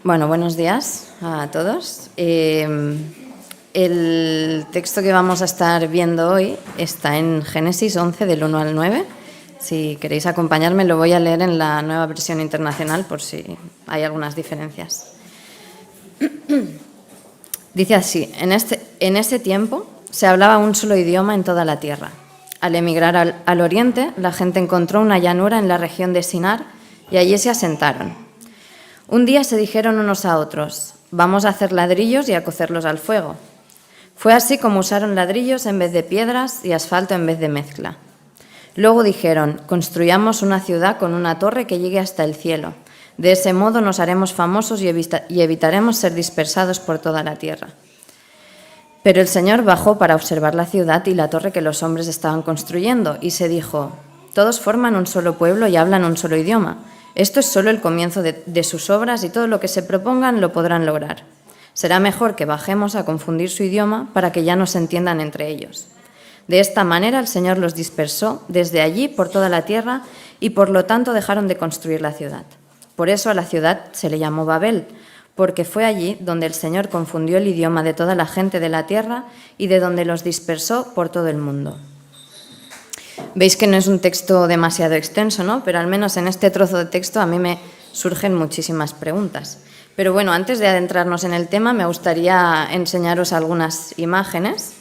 Bueno, buenos días a todos. El texto que vamos a estar viendo hoy está en Génesis 11, del 1 al 9. Si queréis acompañarme, lo voy a leer en la Nueva Versión Internacional por si hay algunas diferencias. Dice así: en ese tiempo se hablaba un solo idioma en toda la tierra. Al emigrar al oriente, la gente encontró una llanura en la región de Sinar y allí se asentaron. Un día se dijeron unos a otros: vamos a hacer ladrillos y a cocerlos al fuego. Fue así como usaron ladrillos en vez de piedras y asfalto en vez de mezcla. Luego dijeron: construyamos una ciudad con una torre que llegue hasta el cielo. De ese modo nos haremos famosos y evitaremos ser dispersados por toda la tierra. Pero el Señor bajó para observar la ciudad y la torre que los hombres estaban construyendo y se dijo: todos forman un solo pueblo y hablan un solo idioma. Esto es solo el comienzo de sus obras y todo lo que se propongan lo podrán lograr. Será mejor que bajemos a confundir su idioma para que ya no se entiendan entre ellos. De esta manera el Señor los dispersó desde allí por toda la tierra y por lo tanto dejaron de construir la ciudad. Por eso a la ciudad se le llamó Babel, porque fue allí donde el Señor confundió el idioma de toda la gente de la tierra y de donde los dispersó por todo el mundo. Veis que no es un texto demasiado extenso, ¿no? Pero al menos en este trozo de texto a mí me surgen muchísimas preguntas. Pero bueno, antes de adentrarnos en el tema, me gustaría enseñaros algunas imágenes.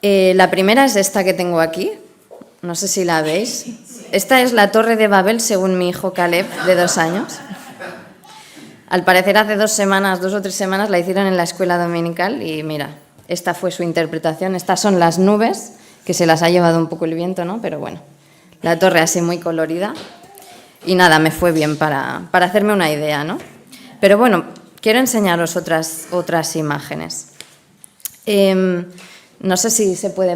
La primera es esta que tengo aquí. No sé si la veis. Esta es la Torre de Babel, según mi hijo Caleb, de 2 años. Al parecer hace 2 o 3 semanas la hicieron en la escuela dominical y mira, esta fue su interpretación. Estas son las nubes, que se las ha llevado un poco el viento, ¿no? Pero bueno, la torre así muy colorida. Y nada, me fue bien para hacerme una idea, ¿no? Pero bueno, quiero enseñaros otras imágenes. No sé si se puede...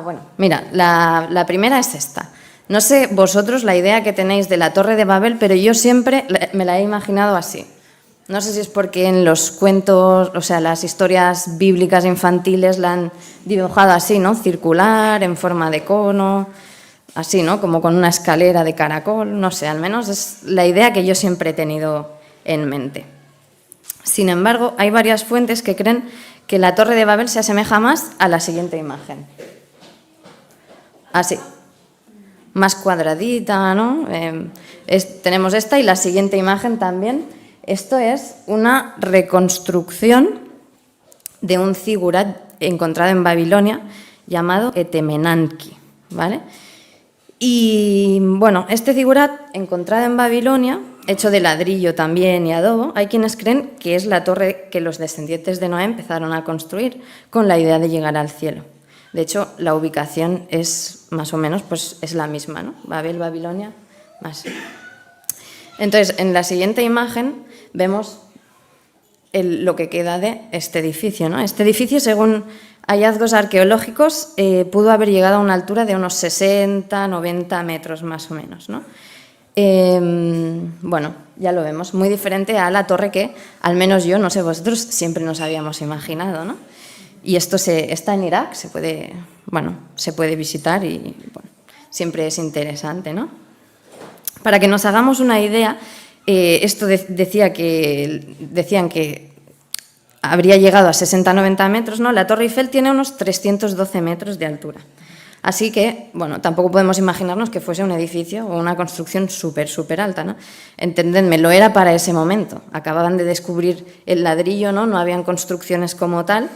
bueno, mira, la primera es esta. No sé vosotros la idea que tenéis de la Torre de Babel, pero yo siempre me la he imaginado así. No sé si es porque en los cuentos, o sea, las historias bíblicas infantiles la han dibujado así, ¿no? Circular, en forma de cono, así, ¿no? Como con una escalera de caracol, no sé, al menos es la idea que yo siempre he tenido en mente. Sin embargo, hay varias fuentes que creen que la Torre de Babel se asemeja más a la siguiente imagen. Así, más cuadradita, ¿no? Tenemos esta y la siguiente imagen también. Esto es una reconstrucción de un zigurat encontrado en Babilonia llamado Etemenanki, ¿vale? Y bueno, este zigurat encontrado en Babilonia, hecho de ladrillo también y adobo, hay quienes creen que es la torre que los descendientes de Noé empezaron a construir con la idea de llegar al cielo. De hecho, la ubicación es más o menos, pues es la misma, ¿no? Babel, Babilonia, más. Entonces, en la siguiente imagen vemos lo que queda de este edificio, ¿no? Este edificio, según hallazgos arqueológicos, pudo haber llegado a una altura de unos 60, 90 metros más o menos, ¿no? Bueno, ya lo vemos, muy diferente a la torre que, al menos yo, no sé vosotros, siempre nos habíamos imaginado, ¿no? Y esto está en Irak, se puede visitar y bueno, siempre es interesante, ¿no? Para que nos hagamos una idea, esto decían que habría llegado a 60-90 metros, ¿no? La Torre Eiffel tiene unos 312 metros de altura. Así que, bueno, tampoco podemos imaginarnos que fuese un edificio o una construcción súper alta, ¿no? Entendedme, lo era para ese momento. Acababan de descubrir el ladrillo, ¿no? No habían construcciones como tal.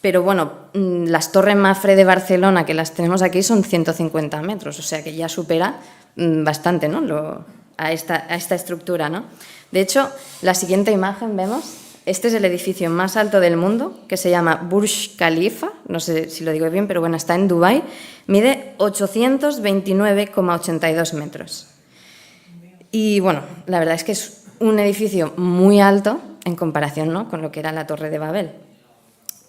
Pero bueno, las Torres Mafre de Barcelona, que las tenemos aquí, son 150 metros, o sea que ya supera bastante, ¿no? a esta estructura, ¿no? De hecho, la siguiente imagen vemos, este es el edificio más alto del mundo, que se llama Burj Khalifa, no sé si lo digo bien, pero bueno, está en Dubái, mide 829,82 metros. Y bueno, la verdad es que es un edificio muy alto en comparación, ¿no?, con lo que era la Torre de Babel.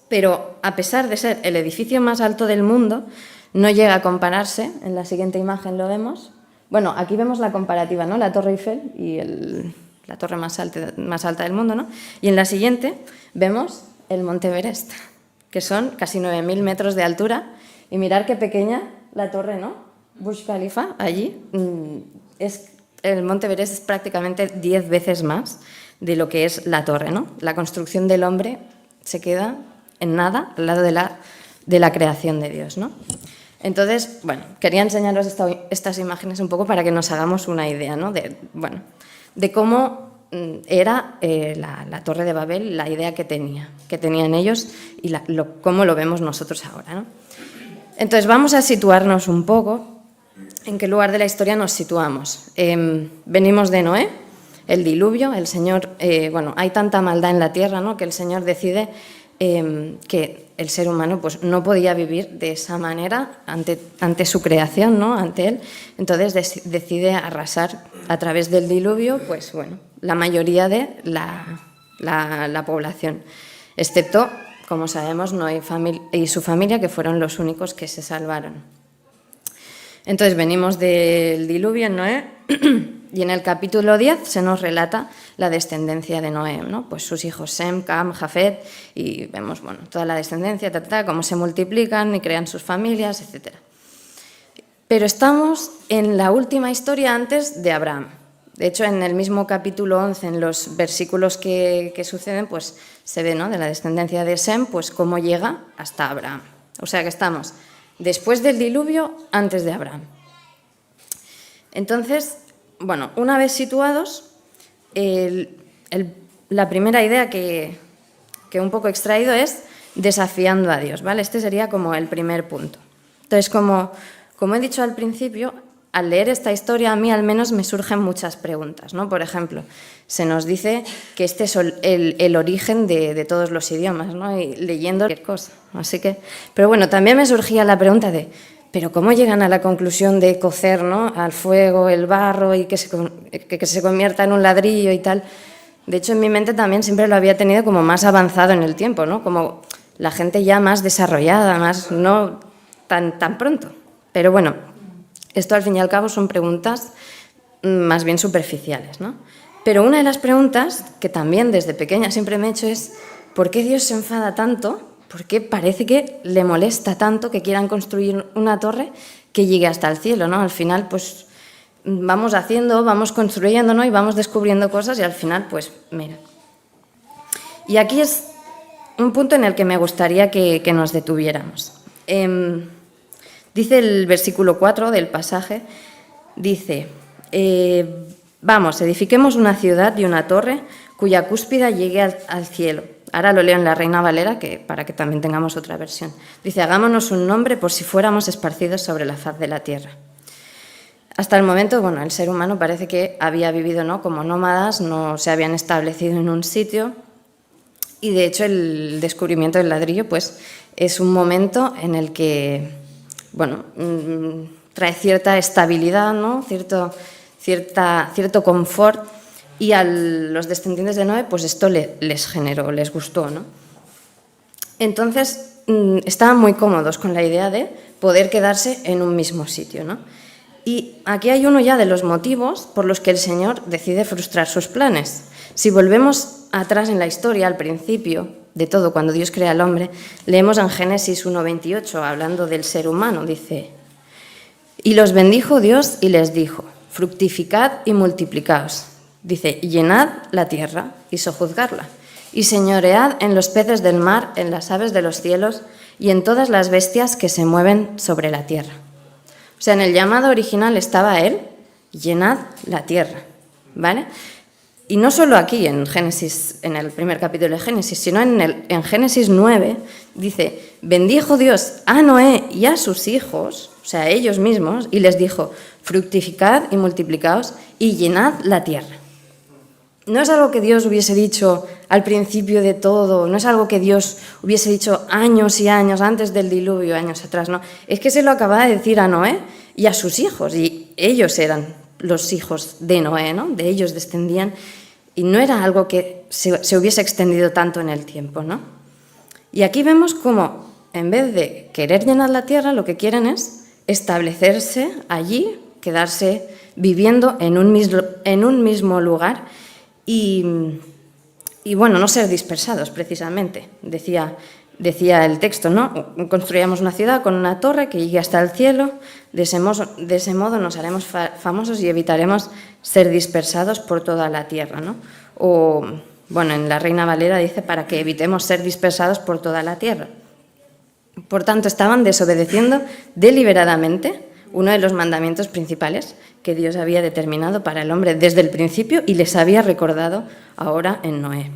Pero a pesar de ser el edificio más alto del mundo, no llega a compararse, en la siguiente imagen lo vemos. Bueno, aquí vemos la comparativa, ¿no? La Torre Eiffel y la torre más alta del mundo, ¿no? Y en la siguiente vemos el Monte Everest, que son casi 9.000 metros de altura. Y mirar qué pequeña la torre, ¿no? Burj Khalifa, allí. El Monte Everest es prácticamente 10 veces más de lo que es la torre, ¿no? La construcción del hombre se queda en nada al lado de la creación de Dios, ¿no? Entonces, bueno, quería enseñaros estas imágenes un poco para que nos hagamos una idea, ¿no? De cómo era la Torre de Babel, la idea que tenían ellos y cómo lo vemos nosotros ahora, ¿no? Entonces, vamos a situarnos un poco en qué lugar de la historia nos situamos. Venimos de Noé, el diluvio, el Señor, hay tanta maldad en la tierra, ¿no?, que el Señor decide que el ser humano pues, no podía vivir de esa manera ante su creación, ¿no?, ante Él. Entonces decide arrasar a través del diluvio pues, la mayoría de la población, excepto, como sabemos, Noé y su familia, que fueron los únicos que se salvaron. Entonces venimos del diluvio en Noé y en el capítulo 10 se nos relata la descendencia de Noé, ¿no? Pues sus hijos Sem, Cam, Jafet, y vemos toda la descendencia, cómo se multiplican y crean sus familias, etc. Pero estamos en la última historia antes de Abraham. De hecho, en el mismo capítulo 11, en los versículos que suceden, pues se ve, ¿no?, de la descendencia de Sem, pues cómo llega hasta Abraham. O sea que estamos después del diluvio, antes de Abraham. Entonces, una vez situados, la primera idea que un poco he extraído es desafiando a Dios, ¿vale? Este sería como el primer punto. Entonces, como he dicho al principio, al leer esta historia a mí al menos me surgen muchas preguntas, ¿no? Por ejemplo, se nos dice que este es el origen de todos los idiomas, ¿no? Y leyendo cualquier cosa. Así que, pero también me surgía la pregunta de, ¿pero cómo llegan a la conclusión de cocer, ¿no?, al fuego el barro y que se convierta en un ladrillo y tal? De hecho, en mi mente también siempre lo había tenido como más avanzado en el tiempo, ¿no? Como la gente ya más desarrollada, más no tan pronto. Pero esto al fin y al cabo son preguntas más bien superficiales, ¿no? Pero una de las preguntas que también desde pequeña siempre me he hecho es ¿por qué Dios se enfada tanto? ¿Por qué parece que le molesta tanto que quieran construir una torre que llegue hasta el cielo, ¿no? Al final, pues vamos haciendo, vamos construyendo, ¿no?, y vamos descubriendo cosas y al final, pues mira. Y aquí es un punto en el que me gustaría que nos detuviéramos. Dice el versículo 4 del pasaje, dice, edifiquemos una ciudad y una torre cuya cúspide llegue al cielo. Ahora lo leo en la Reina Valera, para que también tengamos otra versión. Dice, hagámonos un nombre por si fuéramos esparcidos sobre la faz de la tierra. Hasta el momento, el ser humano parece que había vivido, ¿no?, como nómadas, no se habían establecido en un sitio. Y de hecho el descubrimiento del ladrillo pues, es un momento en el que trae cierta estabilidad, ¿no?, cierto confort, y a los descendientes de Noé pues esto les generó, les gustó, ¿no? Entonces estaban muy cómodos con la idea de poder quedarse en un mismo sitio, ¿no? Y aquí hay uno ya de los motivos por los que el Señor decide frustrar sus planes. Si volvemos atrás en la historia, al principio de todo, cuando Dios crea al hombre, leemos en Génesis 1:28, hablando del ser humano, dice, y los bendijo Dios y les dijo, fructificad y multiplicaos. Dice, llenad la tierra y sojuzgarla, y señoread en los peces del mar, en las aves de los cielos y en todas las bestias que se mueven sobre la tierra. O sea, en el llamado original estaba Él, llenad la tierra, ¿vale? Y no solo aquí en Génesis, en el primer capítulo de Génesis, sino en Génesis 9, dice, bendijo Dios a Noé y a sus hijos, o sea, a ellos mismos, y les dijo, fructificad y multiplicaos y llenad la tierra. No es algo que Dios hubiese dicho al principio de todo, no es algo que Dios hubiese dicho años y años antes del diluvio, años atrás, no. Es que se lo acababa de decir a Noé y a sus hijos, y ellos eran los hijos de Noé, ¿no? De ellos descendían, y no era algo que se hubiese extendido tanto en el tiempo, ¿no? Y aquí vemos cómo, en vez de querer llenar la tierra, lo que quieren es establecerse allí, quedarse viviendo en un mismo lugar y no ser dispersados, precisamente. Decía el texto, ¿no? Construyamos una ciudad con una torre que llegue hasta el cielo, de ese modo nos haremos famosos y evitaremos ser dispersados por toda la tierra, ¿no? o, bueno, en la Reina Valera dice para que evitemos ser dispersados por toda la tierra. Por tanto, estaban desobedeciendo deliberadamente uno de los mandamientos principales que Dios había determinado para el hombre desde el principio y les había recordado ahora en Noé.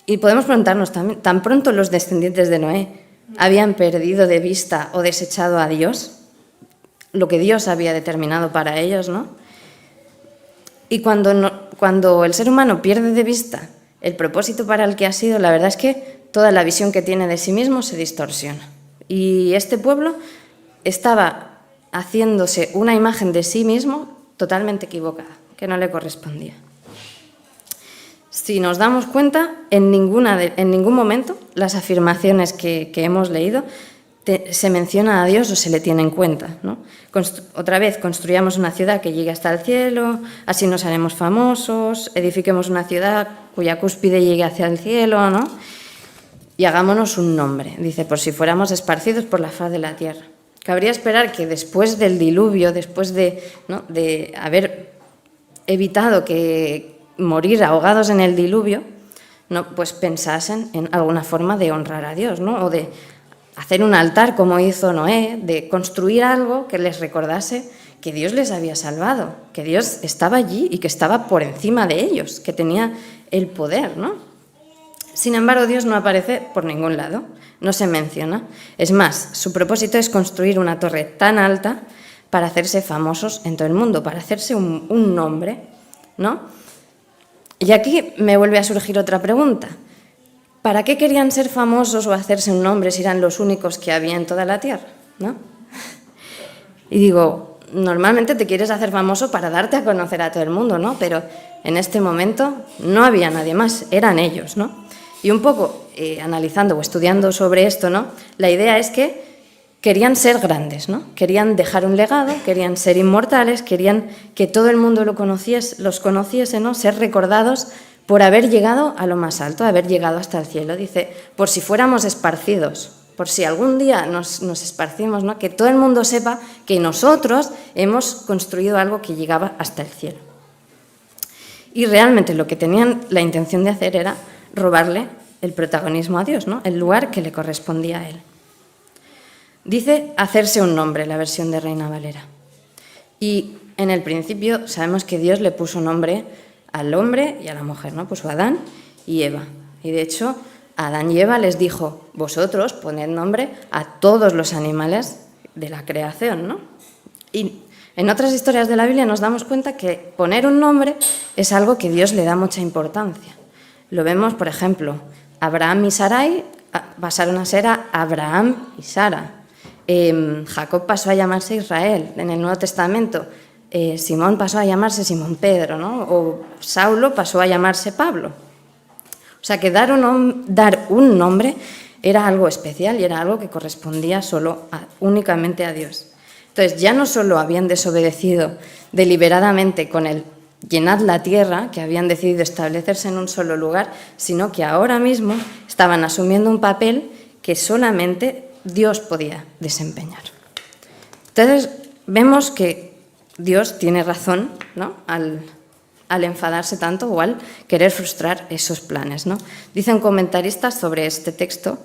Y podemos preguntarnos también, ¿tan pronto los descendientes de Noé habían perdido de vista o desechado a Dios, lo que Dios había determinado para ellos, ¿no? Y cuando el ser humano pierde de vista el propósito para el que ha sido, la verdad es que toda la visión que tiene de sí mismo se distorsiona. Y este pueblo estaba haciéndose una imagen de sí mismo totalmente equivocada, que no le correspondía. Si nos damos cuenta, en ningún momento las afirmaciones que hemos leído se menciona a Dios o se le tiene en cuenta, ¿no? Otra vez, construyamos una ciudad que llegue hasta el cielo, así nos haremos famosos, edifiquemos una ciudad cuya cúspide llegue hacia el cielo, ¿no? Y hagámonos un nombre, dice, por si fuéramos esparcidos por la faz de la tierra. Cabría esperar que después del diluvio, después de haber evitado que morir ahogados en el diluvio, ¿no? Pues pensasen en alguna forma de honrar a Dios, ¿no? O de hacer un altar como hizo Noé, de construir algo que les recordase que Dios les había salvado, que Dios estaba allí y que estaba por encima de ellos, que tenía el poder, ¿no? Sin embargo, Dios no aparece por ningún lado, no se menciona. Es más, su propósito es construir una torre tan alta para hacerse famosos en todo el mundo, para hacerse un nombre, ¿no? Y aquí me vuelve a surgir otra pregunta. ¿Para qué querían ser famosos o hacerse un nombre si eran los únicos que había en toda la tierra, ¿no? Y digo, normalmente te quieres hacer famoso para darte a conocer a todo el mundo, ¿no? Pero en este momento no había nadie más, eran ellos, ¿no? Y un poco analizando o estudiando sobre esto, ¿no? La idea es que querían ser grandes, ¿no? Querían dejar un legado, querían ser inmortales, querían que todo el mundo los conociese, ¿no? Ser recordados por haber llegado a lo más alto, haber llegado hasta el cielo. Dice, por si fuéramos esparcidos, por si algún día nos esparcimos, ¿no? Que todo el mundo sepa que nosotros hemos construido algo que llegaba hasta el cielo. Y realmente lo que tenían la intención de hacer era robarle el protagonismo a Dios, ¿no? El lugar que le correspondía a él. Dice hacerse un nombre, la versión de Reina Valera. Y en el principio sabemos que Dios le puso nombre al hombre y a la mujer, ¿no? Puso Adán y Eva. Y de hecho, Adán y Eva les dijo, vosotros poned nombre a todos los animales de la creación, ¿no? Y en otras historias de la Biblia nos damos cuenta que poner un nombre es algo que Dios le da mucha importancia. Lo vemos, por ejemplo, Abraham y Sarai pasaron a ser a Abraham y Sara. Jacob pasó a llamarse Israel en el Nuevo Testamento. Simón pasó a llamarse Simón Pedro, ¿no? O Saulo pasó a llamarse Pablo. O sea que dar un nombre era algo especial y era algo que correspondía únicamente a Dios. Entonces ya no solo habían desobedecido deliberadamente con el llenad la tierra, que habían decidido establecerse en un solo lugar, sino que ahora mismo estaban asumiendo un papel que solamente Dios podía desempeñar. Entonces vemos que Dios tiene razón, ¿no? al enfadarse tanto o al querer frustrar esos planes, ¿no? Dice un comentarista sobre este texto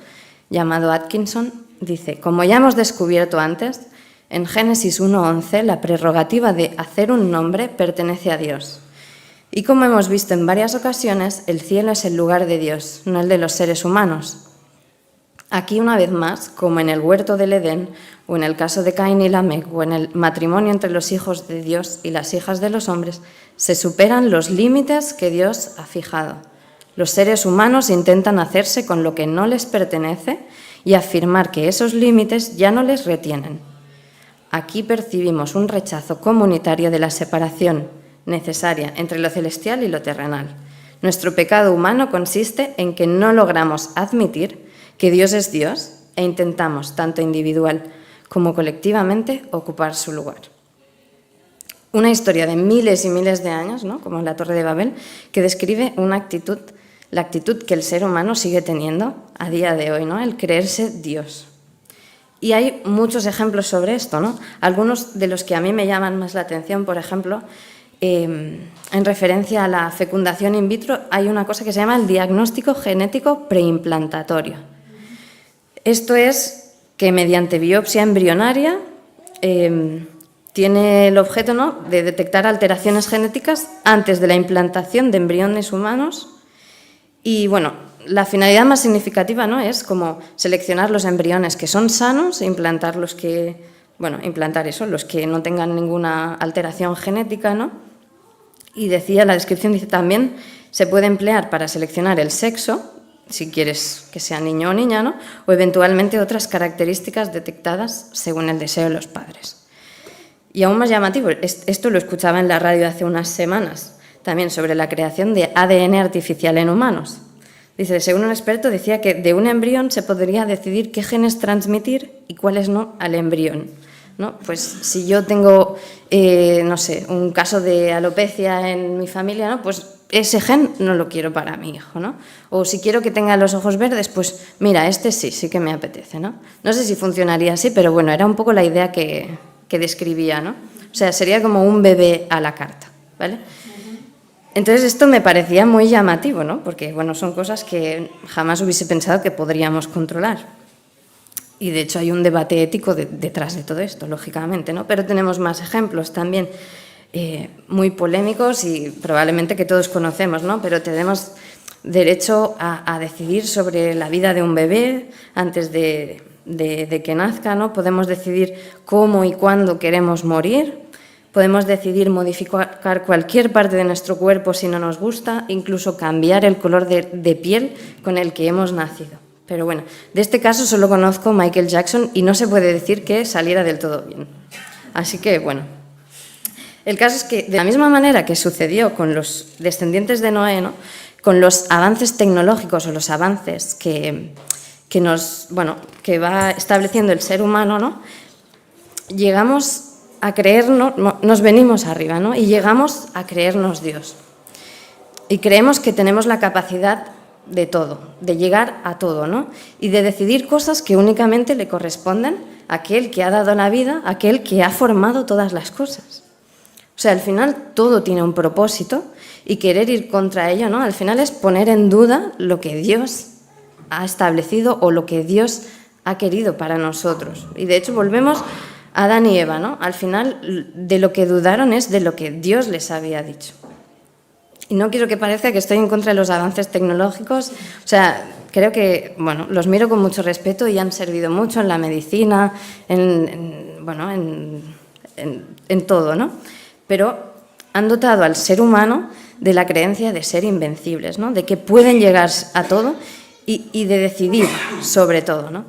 llamado Atkinson, dice, como ya hemos descubierto antes, en Génesis 1:11 la prerrogativa de hacer un nombre pertenece a Dios. Y como hemos visto en varias ocasiones, el cielo es el lugar de Dios, no el de los seres humanos. Aquí, una vez más, como en el huerto del Edén, o en el caso de Caín y Lamec, o en el matrimonio entre los hijos de Dios y las hijas de los hombres, se superan los límites que Dios ha fijado. Los seres humanos intentan hacerse con lo que no les pertenece y afirmar que esos límites ya no les retienen. Aquí percibimos un rechazo comunitario de la separación necesaria entre lo celestial y lo terrenal. Nuestro pecado humano consiste en que no logramos admitir que Dios es Dios e intentamos, tanto individual como colectivamente, ocupar su lugar. Una historia de miles y miles de años, ¿no? Como la Torre de Babel, que describe la actitud que el ser humano sigue teniendo a día de hoy, ¿no? El creerse Dios. Y hay muchos ejemplos sobre esto, ¿no? Algunos de los que a mí me llaman más la atención, por ejemplo, en referencia a la fecundación in vitro, hay una cosa que se llama el diagnóstico genético preimplantatorio. Esto es que mediante biopsia embrionaria tiene el objeto, ¿no?, de detectar alteraciones genéticas antes de la implantación de embriones humanos. Y bueno, la finalidad más significativa, ¿no?, es como seleccionar los embriones que son sanos e implantar los que no tengan ninguna alteración genética, ¿no? Y decía, la descripción dice también, se puede emplear para seleccionar el sexo, si quieres que sea niño o niña, ¿no?, o eventualmente otras características detectadas según el deseo de los padres. Y aún más llamativo, esto lo escuchaba en la radio hace unas semanas, también sobre la creación de ADN artificial en humanos. Dice, según un experto, decía que de un embrión se podría decidir qué genes transmitir y cuáles no al embrión, ¿no? Pues si yo tengo, no sé, un caso de alopecia en mi familia, ¿no?, pues ese gen no lo quiero para mi hijo, ¿no? O si quiero que tenga los ojos verdes, pues mira, este sí que me apetece, ¿no? No sé si funcionaría así, pero bueno, era un poco la idea que describía, ¿no? O sea, sería como un bebé a la carta, ¿vale? Entonces esto me parecía muy llamativo, ¿no? Porque, bueno, son cosas que jamás hubiese pensado que podríamos controlar. Y, de hecho, hay un debate ético detrás de todo esto, lógicamente, ¿no? Pero tenemos más ejemplos también muy polémicos y probablemente que todos conocemos, ¿no? Pero tenemos derecho a decidir sobre la vida de un bebé antes de que nazca, ¿no? Podemos decidir cómo y cuándo queremos morir. Podemos decidir modificar cualquier parte de nuestro cuerpo si no nos gusta, incluso cambiar el color de piel con el que hemos nacido. Pero bueno, de este caso solo conozco Michael Jackson y no se puede decir que saliera del todo bien. Así que, bueno, el caso es que de la misma manera que sucedió con los descendientes de Noé, ¿no?, con los avances tecnológicos o los avances que va estableciendo el ser humano, ¿no?, llegamos a creernos, nos venimos arriba, ¿no?, y llegamos a creernos Dios. Y creemos que tenemos la capacidad de todo, de llegar a todo, ¿no?, y de decidir cosas que únicamente le corresponden a aquel que ha dado la vida, a aquel que ha formado todas las cosas. O sea, al final todo tiene un propósito y querer ir contra ello, ¿no?, al final es poner en duda lo que Dios ha establecido o lo que Dios ha querido para nosotros. Y de hecho volvemos a Adán y Eva, ¿no? Al final de lo que dudaron es de lo que Dios les había dicho. Y no quiero que parezca que estoy en contra de los avances tecnológicos. O sea, creo que, bueno, los miro con mucho respeto y han servido mucho en la medicina, en todo, ¿no? Pero han dotado al ser humano de la creencia de ser invencibles, ¿no?, de que pueden llegar a todo y de decidir sobre todo, ¿no?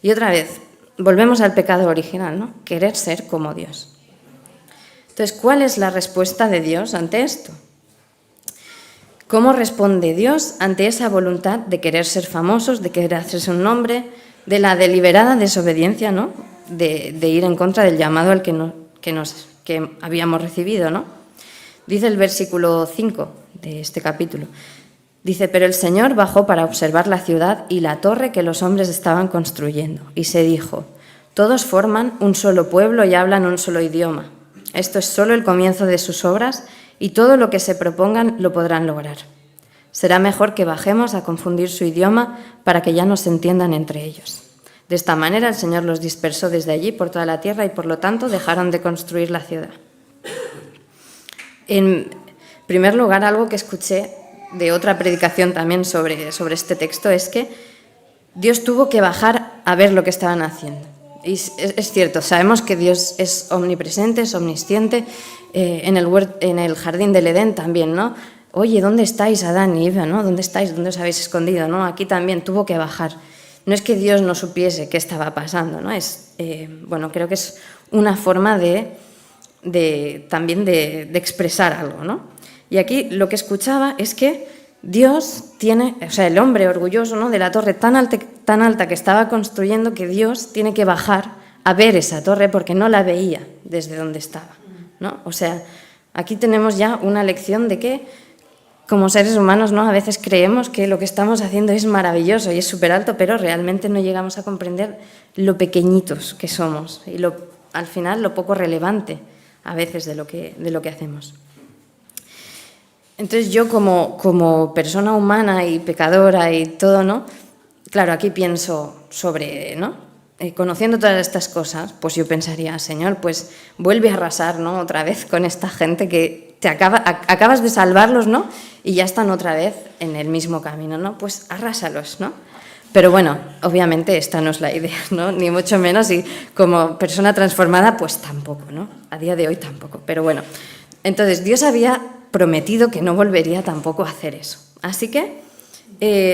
Y otra vez, volvemos al pecado original, ¿no?, querer ser como Dios. Entonces, ¿cuál es la respuesta de Dios ante esto? ¿Cómo responde Dios ante esa voluntad de querer ser famosos, de querer hacerse un nombre, de la deliberada desobediencia, ¿no?, de ir en contra del llamado al que habíamos recibido, ¿no? Dice el versículo 5 de este capítulo. Dice, pero el Señor bajó para observar la ciudad y la torre que los hombres estaban construyendo. Y se dijo, todos forman un solo pueblo y hablan un solo idioma. Esto es solo el comienzo de sus obras y todo lo que se propongan lo podrán lograr. Será mejor que bajemos a confundir su idioma para que ya no se entiendan entre ellos. De esta manera el Señor los dispersó desde allí por toda la tierra y por lo tanto dejaron de construir la ciudad. En primer lugar, algo que escuché de otra predicación también sobre este texto es que Dios tuvo que bajar a ver lo que estaban haciendo. Y es cierto, sabemos que Dios es omnipresente, es omnisciente, en el jardín del Edén también, ¿no? Oye, ¿dónde estáis, Adán y Eva, ¿no? ¿Dónde estáis? ¿Dónde os habéis escondido? ¿No? Aquí también tuvo que bajar. No es que Dios no supiese qué estaba pasando, ¿no? Creo que es una forma también de expresar algo, ¿no? Y aquí lo que escuchaba es que Dios tiene, o sea, el hombre orgulloso, ¿no?, de la torre tan alta que estaba construyendo, que Dios tiene que bajar a ver esa torre porque no la veía desde donde estaba, ¿no? O sea, aquí tenemos ya una lección de que como seres humanos, ¿no?, a veces creemos que lo que estamos haciendo es maravilloso y es súper alto, pero realmente no llegamos a comprender lo pequeñitos que somos y al final lo poco relevante a veces de lo que hacemos. Entonces yo como persona humana y pecadora y todo, ¿no? Claro, aquí pienso sobre, ¿no? Conociendo todas estas cosas, pues yo pensaría, Señor, pues vuelve a arrasar, ¿no? Otra vez con esta gente que acabas de salvarlos, ¿no? Y ya están otra vez en el mismo camino, ¿no? Pues arrásalos, ¿no? Pero bueno, obviamente esta no es la idea, ¿no? Ni mucho menos, y como persona transformada, pues tampoco, ¿no? A día de hoy tampoco, pero bueno. Entonces, Dios había prometido que no volvería tampoco a hacer eso. Así que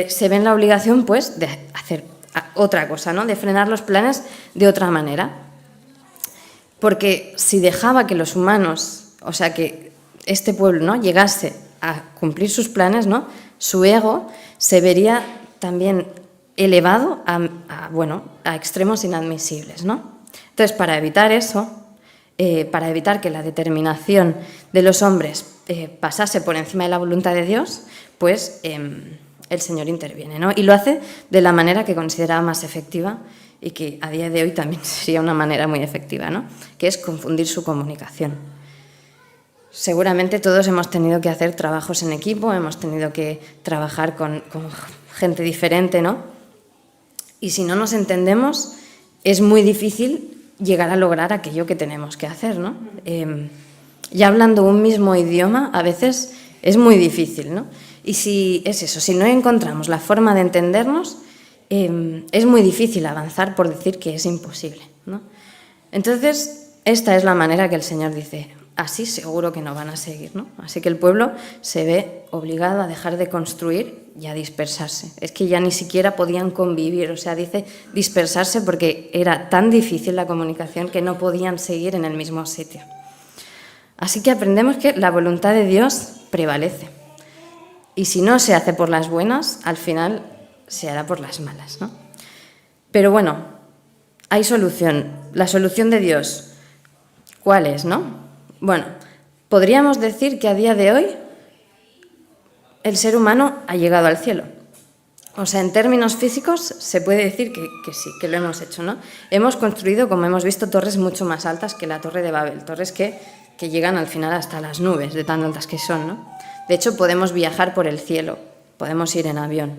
se ve en la obligación, pues, de hacer otra cosa, ¿no? De frenar los planes de otra manera. Porque si dejaba que los humanos, o sea, que este pueblo, ¿no? llegase a cumplir sus planes, ¿no? Su ego se vería también elevado a extremos inadmisibles, ¿no? Entonces, para evitar eso, para evitar que la determinación de los hombres pasase por encima de la voluntad de Dios, pues el Señor interviene, ¿no? Y lo hace de la manera que consideraba más efectiva y que a día de hoy también sería una manera muy efectiva, ¿no? Que es confundir su comunicación. Seguramente todos hemos tenido que hacer trabajos en equipo, hemos tenido que trabajar con gente diferente, ¿no? Y si no nos entendemos, es muy difícil llegar a lograr aquello que tenemos que hacer, ¿no? Ya hablando un mismo idioma, a veces es muy difícil, ¿no? Y si es eso, si no encontramos la forma de entendernos, es muy difícil avanzar por decir que es imposible, ¿no? Entonces, esta es la manera que el Señor dice, así seguro que no van a seguir, ¿no? Así que el pueblo se ve obligado a dejar de construir y a dispersarse. Es que ya ni siquiera podían convivir, o sea, dice dispersarse porque era tan difícil la comunicación que no podían seguir en el mismo sitio. Así que aprendemos que la voluntad de Dios prevalece. Y si no se hace por las buenas, al final se hará por las malas, ¿no? Pero bueno, hay solución. La solución de Dios, ¿cuál es, no? Bueno, podríamos decir que a día de hoy el ser humano ha llegado al cielo. O sea, en términos físicos se puede decir que sí, que lo hemos hecho, ¿no? Hemos construido, como hemos visto, torres mucho más altas que la Torre de Babel, torres que llegan al final hasta las nubes, de tan altas que son, ¿no? De hecho, podemos viajar por el cielo, podemos ir en avión.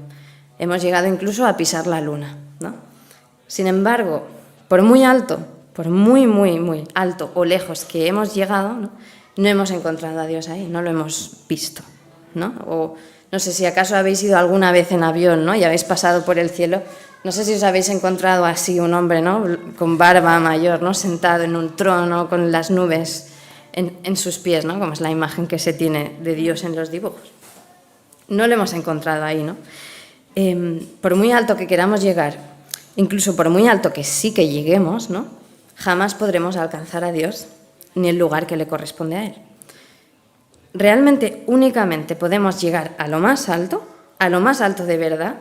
Hemos llegado incluso a pisar la luna, ¿no? Sin embargo, por muy alto, por muy, muy, muy alto o lejos que hemos llegado, ¿no? No hemos encontrado a Dios ahí, no lo hemos visto, ¿no? O no sé si acaso habéis ido alguna vez en avión, ¿no? Y habéis pasado por el cielo. No sé si os habéis encontrado así un hombre, ¿no? Con barba mayor, ¿no? Sentado en un trono con las nubes en sus pies, ¿no? Como es la imagen que se tiene de Dios en los dibujos. No lo hemos encontrado ahí, ¿no? Por muy alto que queramos llegar, incluso por muy alto que sí que lleguemos, ¿no? Jamás podremos alcanzar a Dios ni el lugar que le corresponde a Él. Realmente, únicamente podemos llegar a lo más alto de verdad,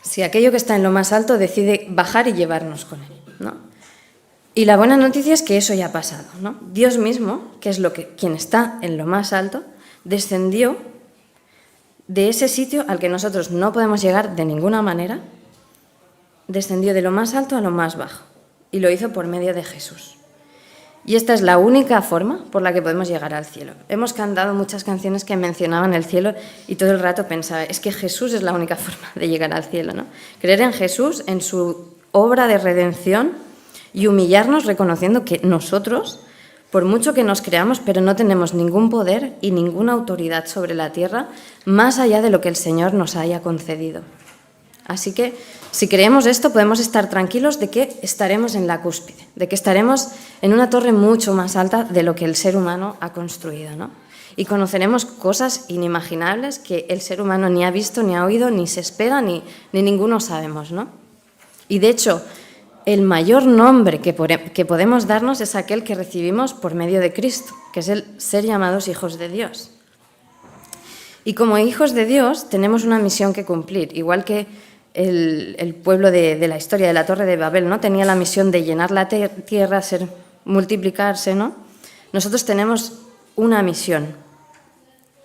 si aquello que está en lo más alto decide bajar y llevarnos con Él, ¿no? Y la buena noticia es que eso ya ha pasado, ¿no? Dios mismo, que es quien está en lo más alto, descendió de ese sitio al que nosotros no podemos llegar de ninguna manera, descendió de lo más alto a lo más bajo y lo hizo por medio de Jesús. Y esta es la única forma por la que podemos llegar al cielo. Hemos cantado muchas canciones que mencionaban el cielo y todo el rato pensaba, es que Jesús es la única forma de llegar al cielo, ¿no? Creer en Jesús, en su obra de redención y humillarnos reconociendo que nosotros, por mucho que nos creamos, pero no tenemos ningún poder y ninguna autoridad sobre la tierra más allá de lo que el Señor nos haya concedido. Así que, si creemos esto, podemos estar tranquilos de que estaremos en la cúspide, de que estaremos en una torre mucho más alta de lo que el ser humano ha construido, ¿no? Y conoceremos cosas inimaginables que el ser humano ni ha visto, ni ha oído, ni se espera, ni ninguno sabemos, ¿no? Y de hecho, el mayor nombre que podemos darnos es aquel que recibimos por medio de Cristo, que es el ser llamados hijos de Dios. Y como hijos de Dios tenemos una misión que cumplir, igual que el pueblo de la historia de la Torre de Babel, ¿no? Tenía la misión de llenar la tierra, multiplicarse, ¿no? Nosotros tenemos una misión.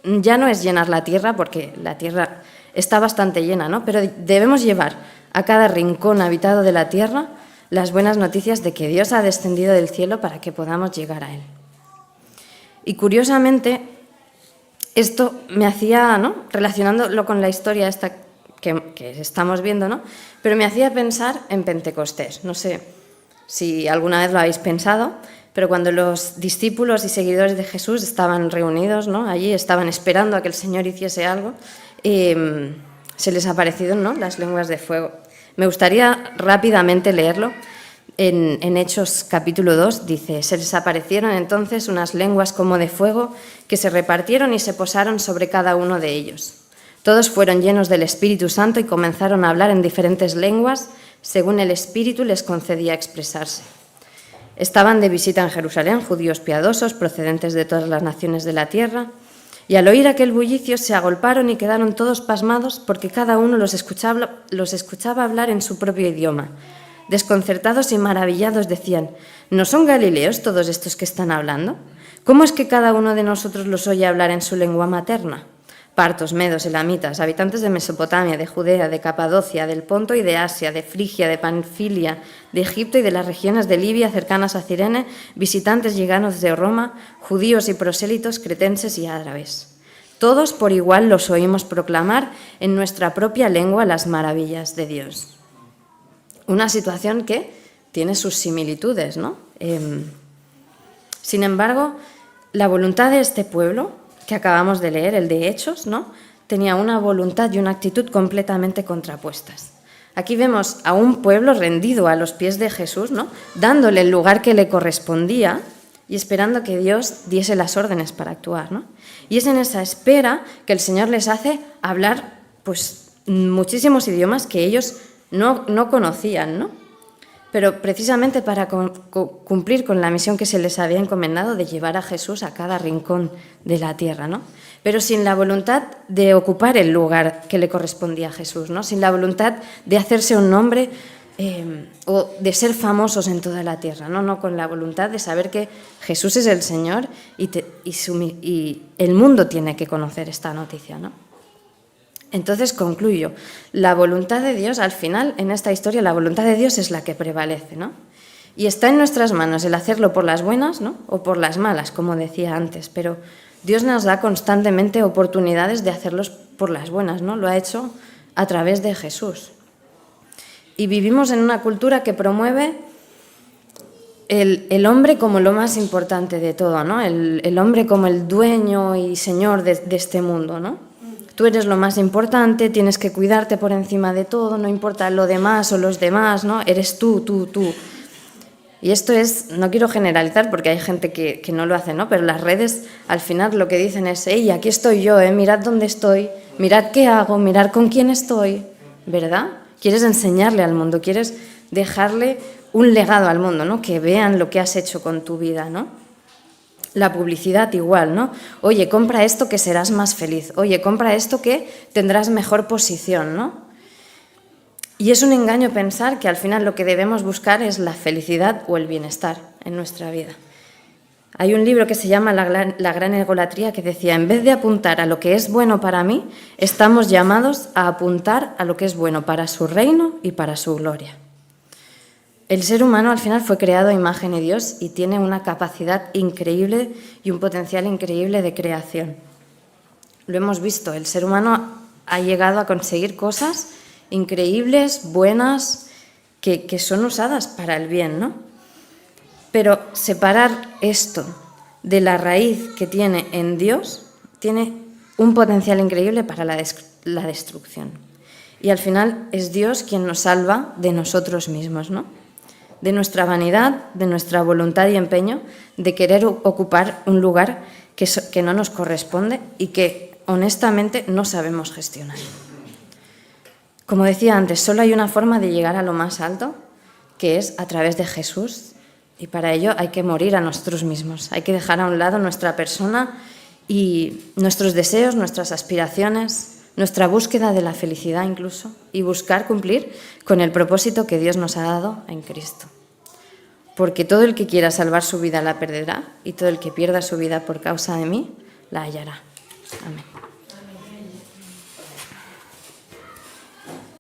Ya no es llenar la tierra, porque la tierra está bastante llena, ¿no? Pero debemos llevar a cada rincón habitado de la tierra las buenas noticias de que Dios ha descendido del cielo para que podamos llegar a Él. Y curiosamente, esto me hacía, ¿no?, relacionándolo con la historia esta que estamos viendo, ¿no?, pero me hacía pensar en Pentecostés. No sé si alguna vez lo habéis pensado, pero cuando los discípulos y seguidores de Jesús estaban reunidos, ¿no?, allí estaban esperando a que el Señor hiciese algo, se les aparecieron, ¿no?, las lenguas de fuego. Me gustaría rápidamente leerlo. En Hechos capítulo 2 dice: se les aparecieron entonces unas lenguas como de fuego que se repartieron y se posaron sobre cada uno de ellos. Todos fueron llenos del Espíritu Santo y comenzaron a hablar en diferentes lenguas según el Espíritu les concedía expresarse. Estaban de visita en Jerusalén judíos piadosos procedentes de todas las naciones de la tierra, y al oír aquel bullicio se agolparon y quedaron todos pasmados porque cada uno los escuchaba hablar en su propio idioma. Desconcertados y maravillados decían: ¿no son galileos todos estos que están hablando? ¿Cómo es que cada uno de nosotros los oye hablar en su lengua materna? Partos, medos, elamitas, habitantes de Mesopotamia, de Judea, de Capadocia, del Ponto y de Asia, de Frigia, de Panfilia, de Egipto y de las regiones de Libia cercanas a Cirene, visitantes llegados de Roma, judíos y prosélitos, cretenses y árabes. Todos por igual los oímos proclamar en nuestra propia lengua las maravillas de Dios. Una situación que tiene sus similitudes, ¿no? Sin embargo, la voluntad de este pueblo que acabamos de leer, el de Hechos, ¿no?, tenía una voluntad y una actitud completamente contrapuestas. Aquí vemos a un pueblo rendido a los pies de Jesús, ¿no?, dándole el lugar que le correspondía y esperando que Dios diese las órdenes para actuar, ¿no? Y es en esa espera que el Señor les hace hablar, pues, muchísimos idiomas que ellos no conocían, ¿no? Pero precisamente para cumplir con la misión que se les había encomendado de llevar a Jesús a cada rincón de la tierra, ¿no? Pero sin la voluntad de ocupar el lugar que le correspondía a Jesús, ¿no? Sin la voluntad de hacerse un nombre o de ser famosos en toda la tierra, ¿no? No, con la voluntad de saber que Jesús es el Señor y el mundo tiene que conocer esta noticia, ¿no? Entonces concluyo, la voluntad de Dios, al final, en esta historia, la voluntad de Dios es la que prevalece, ¿no? Y está en nuestras manos el hacerlo por las buenas, ¿no?, o por las malas, como decía antes, pero Dios nos da constantemente oportunidades de hacerlos por las buenas, ¿no? Lo ha hecho a través de Jesús. Y vivimos en una cultura que promueve el hombre como lo más importante de todo, ¿no? El hombre como el dueño y señor de este mundo, ¿no? Tú eres lo más importante, tienes que cuidarte por encima de todo, no importa lo demás o los demás, ¿no? Eres tú. Y esto es, no quiero generalizar porque hay gente que no lo hace, ¿no? Pero las redes al final lo que dicen es: hey, aquí estoy yo, mirad dónde estoy, mirad qué hago, mirad con quién estoy, ¿verdad? Quieres enseñarle al mundo, quieres dejarle un legado al mundo, ¿no? Que vean lo que has hecho con tu vida, ¿no? La publicidad igual, ¿no? Oye, compra esto que serás más feliz. Oye, compra esto que tendrás mejor posición, ¿no? Y es un engaño pensar que al final lo que debemos buscar es la felicidad o el bienestar en nuestra vida. Hay un libro que se llama La gran egolatría que decía: en vez de apuntar a lo que es bueno para mí, estamos llamados a apuntar a lo que es bueno para su reino y para su gloria. El ser humano al final fue creado a imagen de Dios y tiene una capacidad increíble y un potencial increíble de creación. Lo hemos visto, el ser humano ha llegado a conseguir cosas increíbles, buenas, que son usadas para el bien, ¿no? Pero separar esto de la raíz que tiene en Dios tiene un potencial increíble para la destrucción. Y al final es Dios quien nos salva de nosotros mismos, ¿no? De nuestra vanidad, de nuestra voluntad y empeño de querer ocupar un lugar que no nos corresponde y que honestamente no sabemos gestionar. Como decía antes, solo hay una forma de llegar a lo más alto, que es a través de Jesús, y para ello hay que morir a nosotros mismos, hay que dejar a un lado nuestra persona y nuestros deseos, nuestras aspiraciones, nuestra búsqueda de la felicidad incluso, y buscar cumplir con el propósito que Dios nos ha dado en Cristo. Porque todo el que quiera salvar su vida la perderá, y todo el que pierda su vida por causa de mí la hallará. Amén.